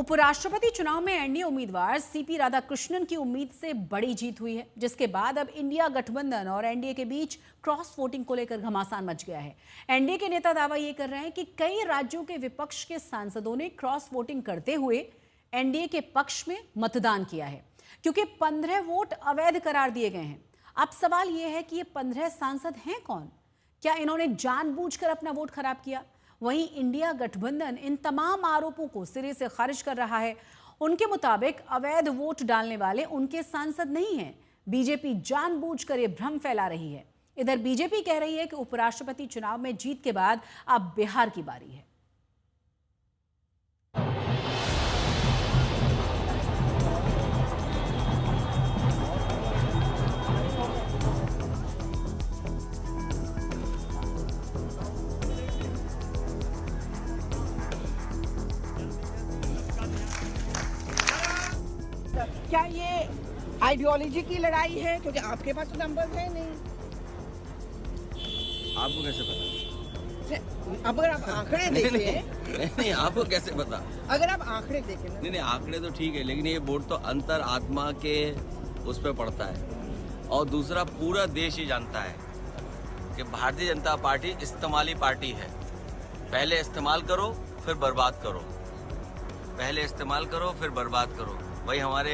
उपराष्ट्रपति चुनाव में एनडीए उम्मीदवार सीपी राधाकृष्णन की उम्मीद से बड़ी जीत हुई है, जिसके बाद अब इंडिया गठबंधन और एनडीए के बीच क्रॉस वोटिंग को लेकर घमासान मच गया है। एनडीए के नेता दावा यह कर रहे हैं कि कई राज्यों के विपक्ष के सांसदों ने क्रॉस वोटिंग करते हुए एनडीए के पक्ष में मतदान किया है, क्योंकि 15 वोट अवैध करार दिए गए हैं। अब सवाल यह है कि ये 15 सांसद हैं कौन? क्या इन्होंने जानबूझकर अपना वोट खराब किया? वहीं इंडिया गठबंधन इन तमाम आरोपों को सिरे से खारिज कर रहा है। उनके मुताबिक अवैध वोट डालने वाले उनके सांसद नहीं हैं। बीजेपी जानबूझकर ये भ्रम फैला रही है। इधर बीजेपी कह रही है कि उपराष्ट्रपति चुनाव में जीत के बाद अब बिहार की बारी है। क्या ये आइडियोलॉजी की लड़ाई है? क्योंकि आपके पास तो नंबर है नहीं। आपको कैसे पता? अगर आप आंकड़े देखें नहीं, आपको कैसे पता? अगर आप आंकड़े देखें ना। नहीं, आंकड़े तो ठीक है, लेकिन ये वोट तो अंतर आत्मा के उस पर पड़ता है। और दूसरा, पूरा देश ही जानता है कि भारतीय जनता पार्टी इस्तेमाली पार्टी है। पहले इस्तेमाल करो फिर बर्बाद करो, पहले इस्तेमाल करो फिर बर्बाद करो। वही हमारे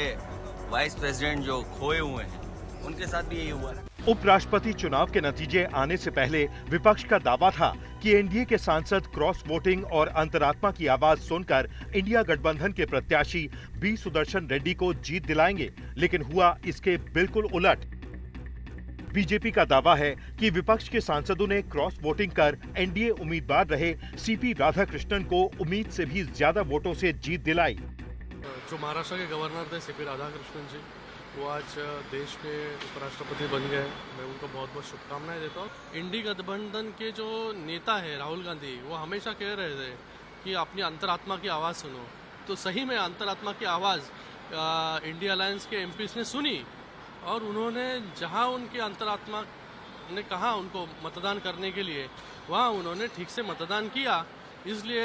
वाइस प्रेसिडेंट जो खोए हुए हैं, उनके साथ भी यही हुआ है। उपराष्ट्रपति चुनाव के नतीजे आने से पहले विपक्ष का दावा था कि एनडीए के सांसद क्रॉस वोटिंग और अंतरात्मा की आवाज सुनकर इंडिया गठबंधन के प्रत्याशी बी सुदर्शन रेड्डी को जीत दिलाएंगे, लेकिन हुआ इसके बिल्कुल उलट। बीजेपी का दावा है कि विपक्ष के सांसदों ने क्रॉस वोटिंग कर एनडीए उम्मीदवार रहे सीपी राधाकृष्णन को उम्मीद से भी ज्यादा वोटों से जीत दिलाई। जो महाराष्ट्र के गवर्नर थे सीपी राधाकृष्णन जी, वो आज देश के उपराष्ट्रपति बन गए। मैं उनको बहुत बहुत शुभकामनाएं देता हूँ। इंडिया गठबंधन के जो नेता है राहुल गांधी, वो हमेशा कह रहे थे कि अपनी अंतरात्मा की आवाज़ सुनो। तो सही में अंतरात्मा की आवाज़ इंडिया अलायंस के एमपीज ने सुनी, और उन्होंने जहाँ उनके अंतरात्मा ने कहा उनको मतदान करने के लिए, वहाँ उन्होंने ठीक से मतदान किया। इसलिए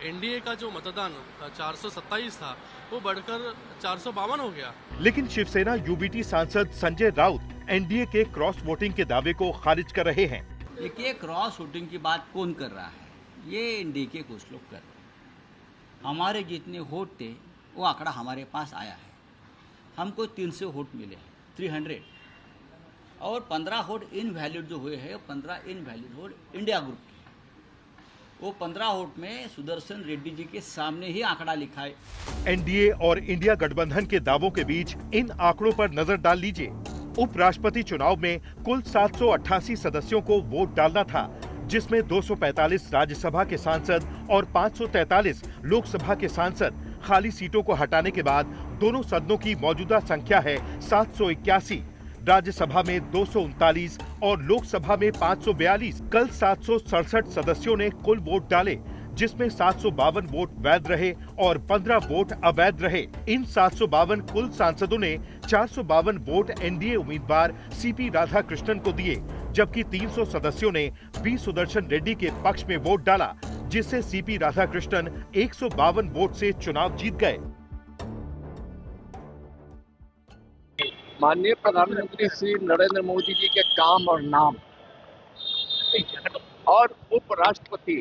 एनडीए का जो मतदान 427 था, वो बढ़कर 452 हो गया। लेकिन शिवसेना यूबीटी सांसद संजय राउत एनडीए के क्रॉस वोटिंग के दावे को खारिज कर रहे हैं। देखिए, क्रॉस वोटिंग की बात कौन कर रहा है? ये एनडीए के कुछ लोग कर रहे हैं। हमारे जितने वोट थे वो आंकड़ा हमारे पास आया है। हमको 300 वोट मिले हैं, 300, और 15 वोट इनवैलिड जो हुए हैं, 15 इनवैलिड वोट इंडिया ग्रुप के। वो 15 वोट में सुदर्शन रेड्डी जी के सामने ही आंकड़ा लिखा है। एनडीए और इंडिया गठबंधन के दावों के बीच इन आंकड़ों पर नजर डाल लीजिए। उपराष्ट्रपति चुनाव में कुल 788 सदस्यों को वोट डालना था, जिसमें 245 राज्यसभा के सांसद और 543 लोकसभा के सांसद। खाली सीटों को हटाने के बाद दोनों सदनों की मौजूदा संख्या है 781। राज्यसभा में 239 और लोकसभा में 542। कल 767 सदस्यों ने कुल वोट डाले, जिसमें 752 वोट वैध रहे और 15 वोट अवैध रहे। इन 752 कुल सांसदों ने 452 वोट एनडीए उम्मीदवार सीपी राधाकृष्णन को दिए, जबकि 300 सदस्यों ने बी सुदर्शन रेड्डी के पक्ष में वोट डाला, जिससे सीपी राधाकृष्णन 152 वोट से चुनाव जीत गए। माननीय प्रधानमंत्री श्री नरेंद्र मोदी जी के काम और नाम और उपराष्ट्रपति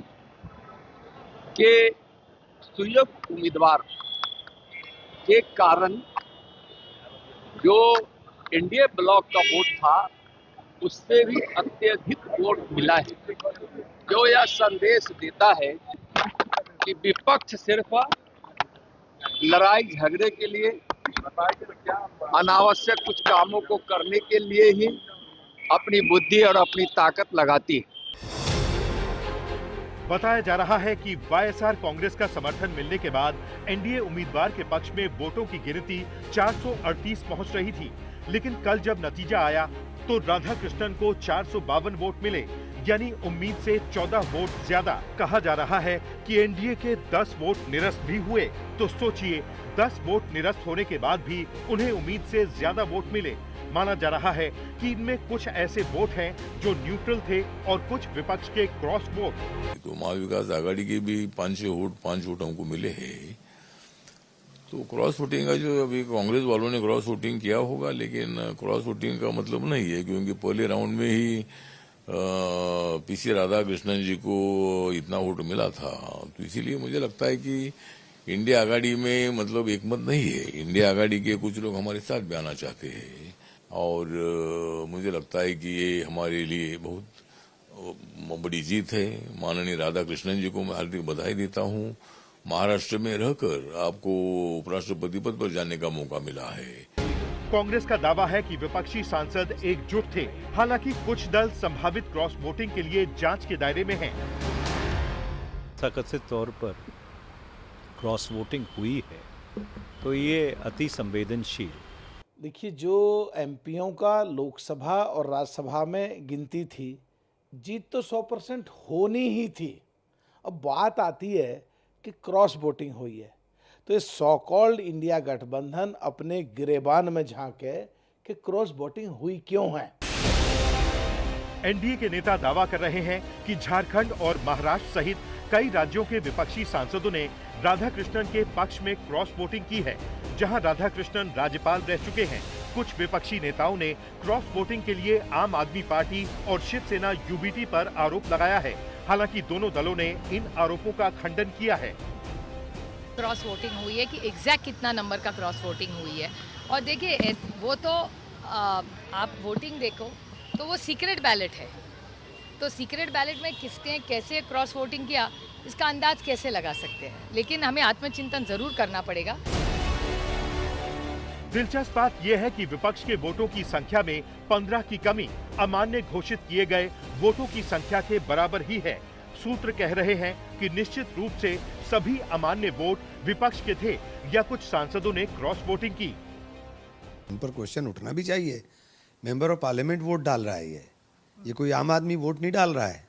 के सुयोग्य उम्मीदवार के कारण जो एनडीए ब्लॉक का वोट था, उससे भी अत्यधिक वोट मिला है, जो यह संदेश देता है कि विपक्ष सिर्फ लड़ाई झगड़े के लिए, अनावश्यक कुछ कामों को करने के लिए ही अपनी बुद्धि और अपनी ताकत लगाती है। बताया जा रहा है कि वाईएसआर कांग्रेस का समर्थन मिलने के बाद एनडीए उम्मीदवार के पक्ष में वोटों की गिनती 438 पहुंच रही थी, लेकिन कल जब नतीजा आया तो राधाकृष्णन को 452 वोट मिले, यानी उम्मीद से 14 वोट ज्यादा। कहा जा रहा है कि एनडीए के 10 वोट निरस्त भी हुए, तो सोचिए 10 वोट निरस्त होने के बाद भी उन्हें उम्मीद से ज्यादा वोट मिले। माना जा रहा है कि इनमें कुछ ऐसे वोट हैं जो न्यूट्रल थे और कुछ विपक्ष के क्रॉस वोट। तो महाविकास आघाड़ी के भी 5 वोट हमको मिले हैं, तो क्रॉस वोटिंग का जो अभी कांग्रेस वालों ने क्रॉस वोटिंग किया होगा, लेकिन क्रॉस वोटिंग का मतलब नहीं है, क्योंकि पहले राउंड में ही पीसी राधाकृष्णन जी को इतना वोट मिला था। तो इसीलिए मुझे लगता है कि इंडिया आघाड़ी में मतलब एकमत नहीं है। इंडिया आघाड़ी के कुछ लोग हमारे साथ भी आना चाहते हैं और मुझे लगता है कि ये हमारे लिए बहुत बड़ी जीत है। माननीय राधाकृष्णन जी को मैं हार्दिक बधाई देता हूँ। महाराष्ट्र में रहकर आपको उपराष्ट्रपति पद पर जाने का मौका मिला है। कांग्रेस का दावा है कि विपक्षी सांसद एकजुट थे। हालांकि कुछ दल संभावित क्रॉस वोटिंग के लिए जांच के दायरे में हैं। कथित तौर पर क्रॉस वोटिंग हुई है तो ये अति संवेदनशील। देखिए, जो एमपीओं का लोकसभा और राज्यसभा में गिनती थी, जीत तो 100% होनी ही थी। अब बात आती है कि क्रॉस वोटिंग हुई है, तो ये सो कॉल्ड इंडिया गठबंधन अपने गिरेबान में झांके कि क्रॉस वोटिंग हुई क्यों है। एनडीए के नेता दावा कर रहे हैं कि झारखंड और महाराष्ट्र सहित कई राज्यों के विपक्षी सांसदों ने राधाकृष्णन के पक्ष में क्रॉस वोटिंग की है, जहां राधाकृष्णन राज्यपाल रह चुके हैं। कुछ विपक्षी नेताओं ने क्रॉस वोटिंग के लिए आम आदमी पार्टी और शिवसेना यूबीटी पर आरोप लगाया है। हालांकि दोनों दलों ने इन आरोपों का खंडन किया है। क्रॉस वोटिंग हुई है कि एग्जैक्ट कितना नंबर का क्रॉस वोटिंग हुई है। और देखिए, वो तो आप वोटिंग देखो तो वो सीक्रेट बैलेट है, तो सीक्रेट बैलेट में किसने कैसे क्रॉस वोटिंग किया इसका अंदाज कैसे लगा सकते हैं, लेकिन हमें आत्मचिंतन जरूर करना पड़ेगा। दिलचस्प बात यह है कि विपक्ष के वोटों की संख्या में 15 की कमी अमान्य घोषित किए गए वोटों की संख्या के बराबर ही है। सूत्र कह रहे हैं कि निश्चित रूप से सभी अमान्य वोट विपक्ष के थे या कुछ सांसदों ने क्रॉस वोटिंग की। उन पर क्वेश्चन उठना भी चाहिए। मेंबर ऑफ पार्लियामेंट वोट डाल रहा है, ये कोई आम आदमी वोट नहीं डाल रहा है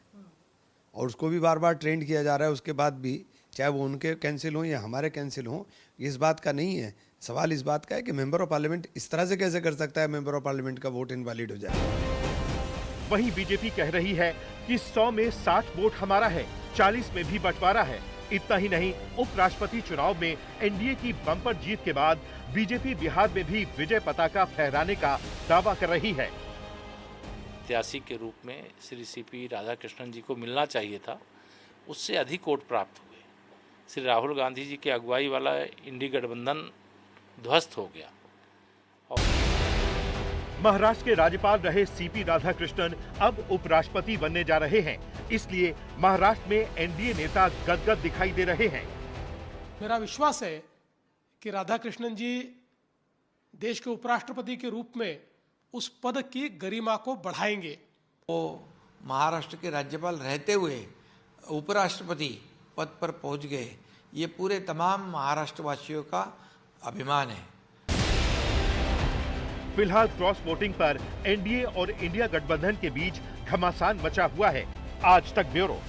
और उसको भी बार बार ट्रेंड किया जा रहा है। उसके बाद भी चाहे वो उनके कैंसिल हों या हमारे कैंसिल हों, इस बात का नहीं है। सवाल इस बात का है कि मेंबर ऑफ पार्लियामेंट इस तरह से कैसे कर सकता है मेंबर ऑफ पार्लियामेंट का वोट इनवैलिड हो जाए। वहीं बीजेपी कह रही है कि 100 में 60 वोट हमारा है, 40 में भी बंटवारा है। इतना ही नहीं, उपराष्ट्रपति चुनाव में एनडीए की बम्पर जीत के बाद बीजेपी बिहार में भी विजय पताका फहराने का दावा कर रही है। प्रत्याशी के रूप में श्री सीपी राधाकृष्णन जी को मिलना चाहिए था, उससे अधिक वोट प्राप्त हुए। श्री राहुल गांधी जी की अगुवाई वाला इंडी गठबंधन ध्वस्त हो गया। महाराष्ट्र के राज्यपाल रहे सीपी राधाकृष्णन अब उपराष्ट्रपति बनने जा रहे हैं, इसलिए महाराष्ट्र में एनडीए नेता गदगद दिखाई दे रहे हैं। मेरा विश्वास है कि राधाकृष्णन जी देश के उपराष्ट्रपति के रूप में उस पद की गरिमा को बढ़ाएंगे। वो महाराष्ट्र के राज्यपाल रहते हुए उपराष्ट्रपति पद पर पहुंच गए, ये पूरे तमाम महाराष्ट्रवासियों का अभिमान है। फिलहाल क्रॉस वोटिंग पर एनडीए और इंडिया गठबंधन के बीच घमासान मचा हुआ है। आज तक ब्यूरो।